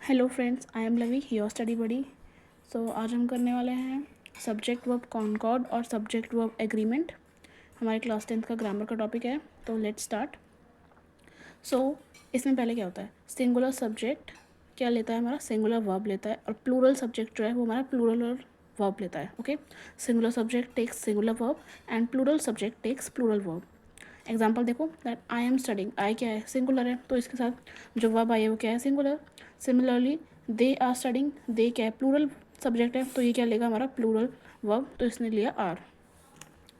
Hello friends, I am Lavi, your study buddy. So आज हम करने वाले हैं सब्जेक्ट वर्ब कॉनकॉर्ड और सब्जेक्ट वर्ब एग्रीमेंट। हमारे क्लास 10th का ग्रामर का टॉपिक है, तो लेट्स स्टार्ट। सो इसमें पहले क्या होता है, सिंगुलर सब्जेक्ट क्या लेता है हमारा, सिंगुलर वर्ब लेता है, और प्लूरल सब्जेक्ट जो है वो हमारा प्लूरल और वर्ब लेता है। Okay, singular subject takes singular verb and plural subject takes plural verb. Example देखो, that I am studying, I क्या है, सिंगुलर है, तो इसके साथ जो वर्ब आई है वो क्या है, singular. Similarly they are studying, they क्या है, प्लूरल सब्जेक्ट है, तो ये क्या लेगा हमारा, प्लूरल वर्ब, तो इसने लिया आर।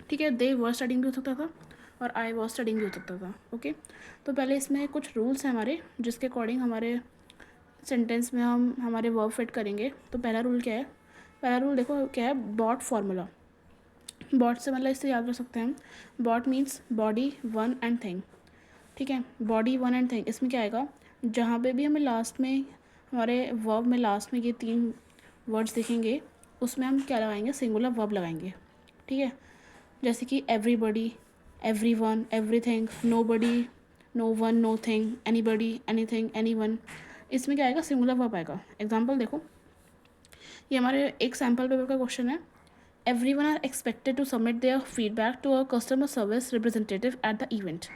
ठीक है, दे वर स्टडिंग भी हो सकता था और आई वॉज स्टडिंग भी हो सकता था। ओके, तो पहले इसमें कुछ रूल्स हैं हमारे, जिसके अकॉर्डिंग हमारे सेंटेंस में हम हमारे वर्ब फिट करेंगे। तो पहला रूल क्या है, पहला रूल देखो क्या है, बॉट फार्मूला। बॉट से मतलब इससे याद रख सकते हैं हम, both means body one and thing. ठीक है, बॉडी वन एंड थिंग, इसमें क्या आएगा, जहाँ पे भी हमें लास्ट में हमारे वर्ब में लास्ट में ये 3 वर्ड्स दिखेंगे, उसमें हम क्या लगाएंगे, सिंगुलर वर्ब लगाएंगे। ठीक है, जैसे कि everybody, everyone, everything, nobody, no one, nothing, anybody, anything, anyone, इसमें क्या आएगा, सिंगुलर वर्ब आएगा। एग्जाम्पल देखो, ये हमारे एक सैम्पल पेपर का क्वेश्चन है। Everyone are expected to submit their feedback to a customer service representative at the event.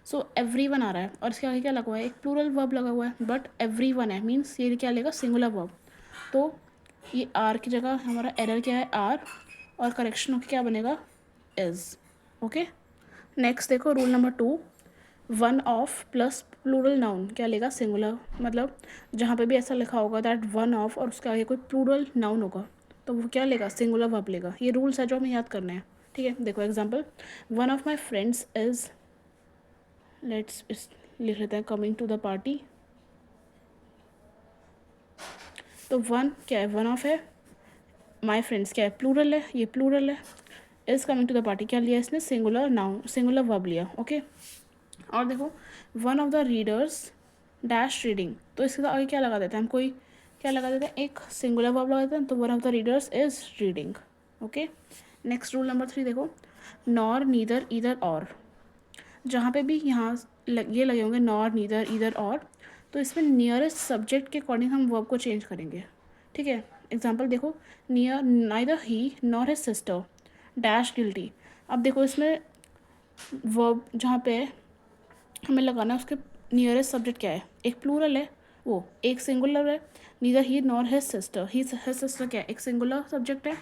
So everyone आ रहा है और इसके आगे क्या लगा हुआ है, एक प्लूरल वर्ब लगा हुआ है, बट everyone है मीन्स ये क्या लेगा, सिंगुलर वर्ब। तो ये आर की जगह हमारा एरर क्या है, आर, और करेक्शन होकर क्या बनेगा, इज। ओके, नेक्स्ट देखो rule number 2, one of plus plural noun क्या लेगा, सिंगुलर। मतलब जहाँ पे भी ऐसा लिखा होगा दैट वन ऑफ और उसके आगे कोई प्लूरल नाउन होगा, तो वो क्या लेगा, सिंगुलर वर्ब लेगा। ये रूल्स है जो हमें याद करने हैं। ठीक है, देखो example, one of my friends is, let's लिख लेते हैं, कमिंग टू द पार्टी। तो वन क्या है, वन ऑफ है, माय फ्रेंड्स क्या है, प्लूरल है, ये प्लूरल है, is coming to the party क्या लिया इसने, सिंगुलर नाउन, सिंगुलर वर्ब लिया। ओके, और देखो, one of the readers dash reading, तो इसके आगे क्या लगा देते हैं हम, कोई क्या लगा देते हैं, एक सिंगुलर वर्ब लगा देते हैं, तो one of the readers is reading. Okay, next rule number 3 देखो, नॉर, नीदर, ईदर, और, जहाँ पे भी यहाँ ये लगे होंगे नॉर, नीदर, ईदर, और, तो इसमें नियरेस्ट सब्जेक्ट के अकॉर्डिंग हम वर्ब को चेंज करेंगे। ठीक है, एग्जाम्पल देखो, near neither he nor his sister dash guilty. अब देखो इसमें वर्ब जहाँ पे हमें लगाना है, उसके नियरेस्ट सब्जेक्ट क्या है, एक प्लूरल है, वो एक सिंगुलर है, नीदर ही नॉर हिज सिस्टर, ही हिज सिस्टर क्या है, एक सिंगुलर सब्जेक्ट है,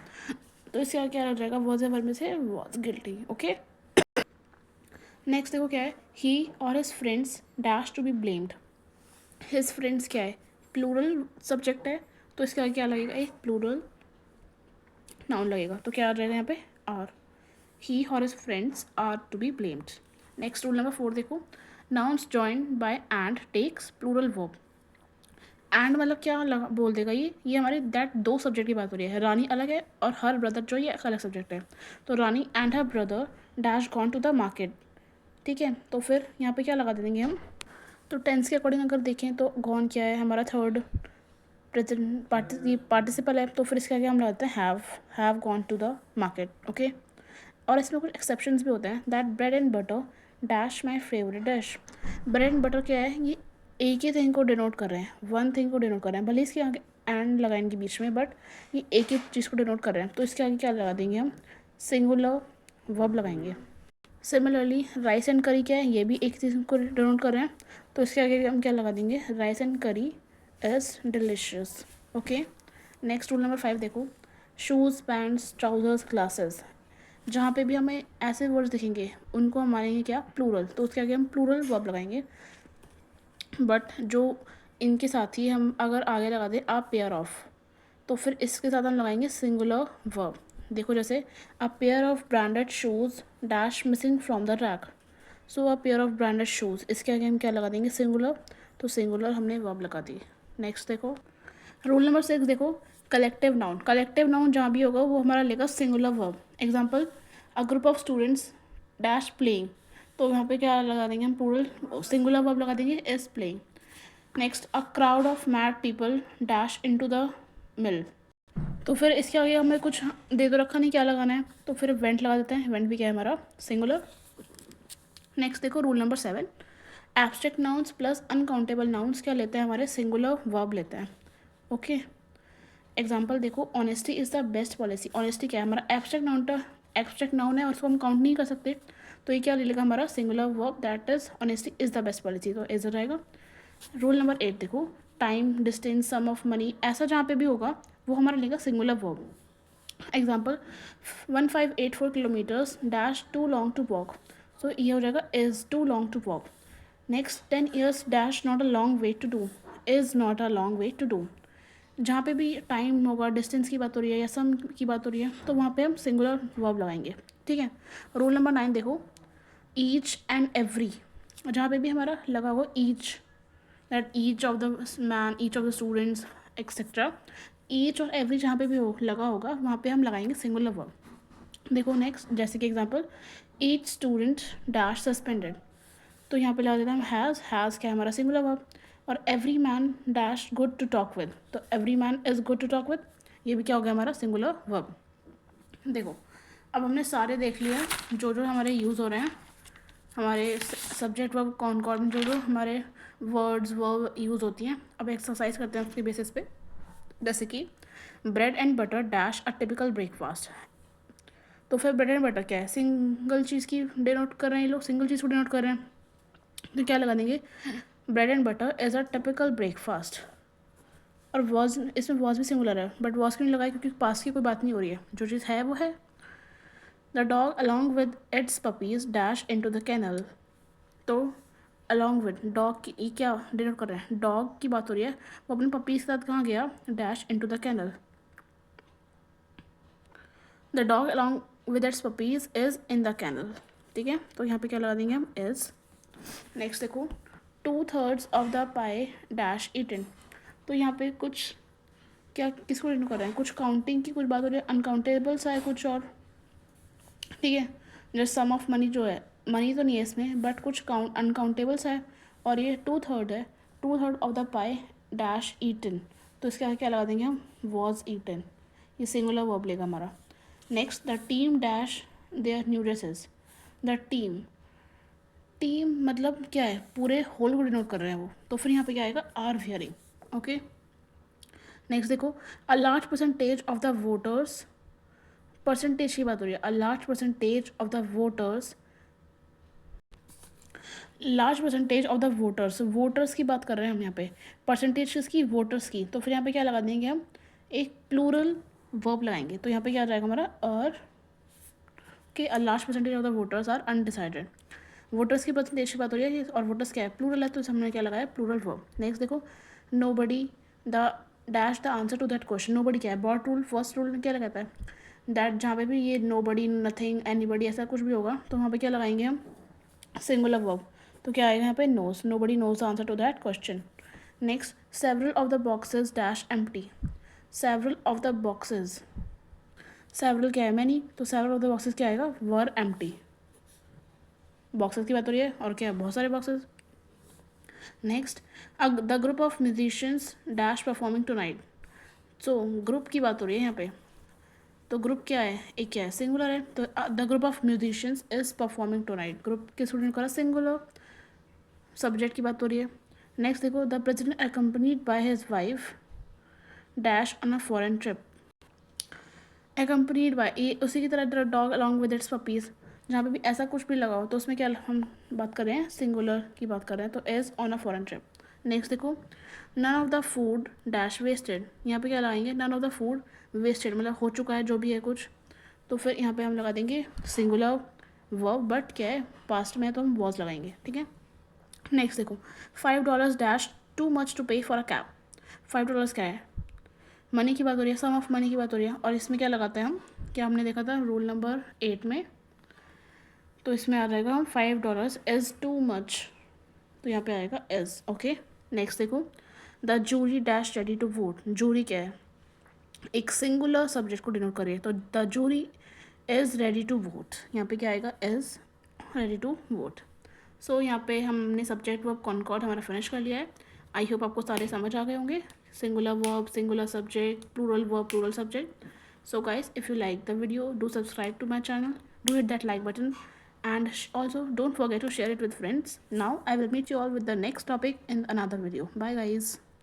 तो इसका क्या लग जाएगा, वॉज या वर्ब में से वॉज गिल्टी। ओके, नेक्स्ट देखो क्या है, ही और his friends dash to be blamed. His friends क्या है, प्लूरल सब्जेक्ट है, तो इसके आगे क्या लगेगा, एक प्लूरल नाउन लगेगा, तो क्या आ जाएगा यहाँ पे, आर। ही और his friends are to be blamed. Next rule number 4 देखो, nouns joined by and takes plural verb. And मतलब क्या लगा बोल देगा, ये हमारे दैट 2 सब्जेक्ट की बात हो रही है, रानी अलग है और हर ब्रदर जो ये अलग सब्जेक्ट है, तो Rani and her brother dash gone to the market. ठीक है, तो फिर यहाँ पे क्या लगा देंगे हम, तो टेंस के अकॉर्डिंग अगर देखें तो गॉन क्या है, हमारा थर्ड प्रेजेंट पार्टिसिपल है, तो फिर इसके आगे हम लगाते हैं have gone to the market. Okay, और इसमें कुछ एक्सेप्शंस भी होते हैं, that bread and butter dash my favourite dish. Bread and butter क्या है, ये एक ही थिंग को डिनोट कर रहे हैं, वन थिंग को डिनोट कर रहे हैं, भले इसके आगे एंड लगाएंगे बीच में, बट ये एक ही चीज़ को डिनोट कर रहे हैं, तो इसके आगे क्या लगा देंगे हम, सिंगुलर वर्ब लगाएंगे। सिमिलरली राइस एंड करी क्या है, ये भी एक चीज़ को डिनोट कर रहे हैं, तो इसके आगे हम क्या लगा देंगे, राइस एंड करी is delicious. Okay, next rule number 5 देखो, शूज़, पैंट्स, ट्राउजर्स, ग्लासेस, जहाँ पे भी हमें ऐसे वर्ड्स दिखेंगे उनको हम मानेंगे क्या, प्लूरल, तो उसके आगे हम प्लूरल वर्ब लगाएंगे। बट जो इनके साथ ही हम अगर आगे लगा दें आ पेयर ऑफ, तो फिर इसके साथ हम लगाएंगे सिंगुलर वर्ब। देखो जैसे a pair of branded shoes dash missing from the rack, so a pair of branded shoes, इसके आगे हम क्या लगा देंगे, सिंगुलर, तो सिंगुलर हमने वर्ब लगा दी। नेक्स्ट देखो रूल नंबर 6 देखो, कलेक्टिव नाउन, कलेक्टिव नाउन जहाँ भी होगा वो हमारा लेगा singular verb. Example, a group of students dash playing, तो यहाँ पे क्या लगा देंगे हम, प्लूरल सिंगुलर वर्ब लगा देंगे, is playing. Next, a crowd of mad people dash into the mill, तो फिर इसके आगे हमें कुछ दे तो रखा नहीं, क्या लगाना है, तो फिर वेंट लगा देते हैं, वेंट भी क्या है हमारा, सिंगुलर। नेक्स्ट देखो rule number 7, abstract nouns plus uncountable nouns क्या लेते हैं, हमारे सिंगुलर वर्ब लेते हैं। ओके, एग्जाम्पल देखो, honesty is the best policy. Honesty क्या है, हमारा एब्स्ट्रैक्ट नाउन है और उसको हम काउंट नहीं कर सकते, तो ये क्या ले लेगा, हमारा singular verb, that is honesty is the best policy, तो इज रहेगा। रूल नंबर 8 देखो, time, distance, sum of money, ऐसा जहाँ पे भी होगा वो हमारा लेगा singular verb. Example, 1584 kilometres dash too long to walk, so ये हो जाएगा is too long to walk. Next, 10 years dash not a long way to do, is not a long way to do. जहाँ पे भी time होगा, distance की बात हो रही है या सम की बात हो रही है, तो वहाँ पे हम सिंगुलर वर्ब लगाएंगे। ठीक है। रूल नंबर 9 देखो, ईच एंड एवरी, जहाँ पे भी हमारा लगा हुआ each, that each of the man, each of the students etcetera, each और एवरी जहाँ पे भी हो लगा होगा वहाँ पे हम लगाएंगे सिंगुलर वर्ब। देखो नेक्स्ट, जैसे कि example, each student dash suspended, तो यहाँ पे लगा देता हम हैज़ क्या है, हमारा सिंगुलर वर्ब। और every man dash good to talk with, तो every man is good to talk with, ये भी क्या हो गया, हमारा सिंगुलर वर्ब। देखो, अब हमने सारे देख लिया जो जो हमारे यूज़ हो रहे हैं, हमारे सब्जेक्ट वर्ब कौन कौन जो जो हमारे वर्ड्स वर्ब यूज़ होती हैं। अब एक्सरसाइज करते हैं उसके बेसिस पे। जैसे कि bread and butter dash a typical breakfast, तो फिर ब्रेड एंड बटर क्या है, सिंगल चीज़ की डिनोट कर रहे हैं, ये लोग सिंगल चीज़ को डिनोट कर रहे हैं, तो क्या लगा देंगे, bread and butter is a typical breakfast. और वॉज, इसमें वॉज भी सिंगुलर है, बट वॉज क्यों नहीं लगाया, क्योंकि पास की कोई बात नहीं हो रही है, जो चीज़ है वो है। The dog along with its puppies dash into the canal, तो अलॉन्ग विद डॉग की, ये क्या डिनोट कर रहे हैं, डॉग की बात हो रही है, वो अपने पपीज के साथ कहाँ गया, dash into the canal. The dog along with its puppies is in the canal, ठीक है, तो यहाँ पे क्या लगा देंगे हम, इज़। नेक्स्ट देखो, 2/3 of the pie dash eaten, तो यहाँ पे कुछ क्या किसको डिनोट कर रहे हैं, कुछ काउंटिंग की कुछ बात हो रही है, अनकाउंटेबल सा है कुछ और, ठीक है। जैसे सम ऑफ मनी जो है, मनी तो नहीं है इसमें, बट कुछ काउंट अनकाउंटेबल सा है, और ये 2/3 है, 2/3 of the pie dash eaten, तो इसके आगे क्या लगा देंगे हम, वॉज ईटन, ये सिंगुलर वर्ब लेगा हमारा। Next, the team dash their new dresses, the team, team मतलब क्या है, पूरे होल को डिनोट कर रहे हैं वो, तो फिर यहाँ पे क्या आएगा, आर वियरिंग। ओके, नेक्स्ट देखो, अ large percentage of the voters, percentage की बात हो रही है, अ large percentage of the voters, large percentage of the voters, voters की बात कर रहे हैं हम यहाँ पे, परसेंटेज किसकी, वोटर्स की, तो फिर यहाँ पे क्या लगा देंगे हम, एक प्लूरल वर्ब लगाएंगे, तो यहाँ पे क्या आ जाएगा हमारा, और कि a large percentage of the voters are undecided, voters की परसेंटेज की बात हो रही है, और वोटर्स क्या है, प्लूरल है, तो हमने क्या लगाया, प्लूरल वर्ब। नेक्स्ट देखो, nobody the dash the answer to that question, nobody क्या है, ब्रॉड रूल, फर्स्ट रूल क्या लगाता है, दैट, जहाँ पे भी ये नो बडी, नथिंग, एनी बडी ऐसा कुछ भी होगा, तो वहाँ पे क्या लगाएंगे हम, सिंगुलर वर्ब, तो क्या आएगा यहाँ पे, knows, nobody knows the answer to that question. Next, several of the boxes dash empty, several of the boxes, several क्या है, मैनी, तो सेवरल ऑफ द बॉक्सेज क्या आएगा, वर एम्प्टी, बॉक्सेस की बात हो रही है, और क्या है, बहुत सारे boxes. Next, the group of musicians dash performing tonight, so group की बात हो रही है यहाँ पे, तो ग्रुप क्या है, एक क्या है, सिंगुलर है, तो the group of musicians is performing tonight, group के स्टूडेंट का सिंगुलर, सब्जेक्ट की बात हो रही है। नेक्स्ट देखो, the president accompanied by his wife dash on a foreign trip, accompanied by, ये उसी की तरह dog along with its puppies, जहाँ पे भी ऐसा कुछ भी लगा हो तो उसमें क्या हम बात कर रहे हैं, सिंगुलर की बात कर रहे हैं, तो is on a foreign trip. Next देखो, none of the food dash wasted, यहाँ पे क्या लगाएंगे, none of the food wasted, मतलब हो चुका है जो भी है कुछ, तो फिर यहाँ पे हम लगा देंगे सिंगुलर वर्ब, बट क्या है, पास्ट में है तो हम वॉज लगाएंगे, ठीक है। नेक्स्ट देखो, $5 डैश टू मच टू पे फॉर अ कैब, $5 क्या है, मनी की बात हो रही है, सम ऑफ मनी की बात हो रही है, और इसमें क्या लगाते हैं हम, क्या हमने देखा था रूल नंबर 8 में, तो इसमें आ जाएगा $5 इज़ टू मच, तो यहाँ पे आएगा इज़। ओके, नेक्स्ट देखो, the jury dash ready to vote, jury क्या है, एक सिंगुलर सब्जेक्ट को डिनोट करिए, तो the jury is ready to vote, यहाँ पे क्या आएगा, is ready to vote. So यहाँ पे हमने सब्जेक्ट वर्ब कॉनकॉर्ड हमारा फिनिश कर लिया है। आई होप आपको सारे समझ आ गए होंगे, singular verb, singular subject, plural verb, plural subject. So guys, if you like the video, do subscribe to my channel, do hit that like button and also don't forget to share it with friends. Now I will meet you all with the next topic in another video. Bye guys.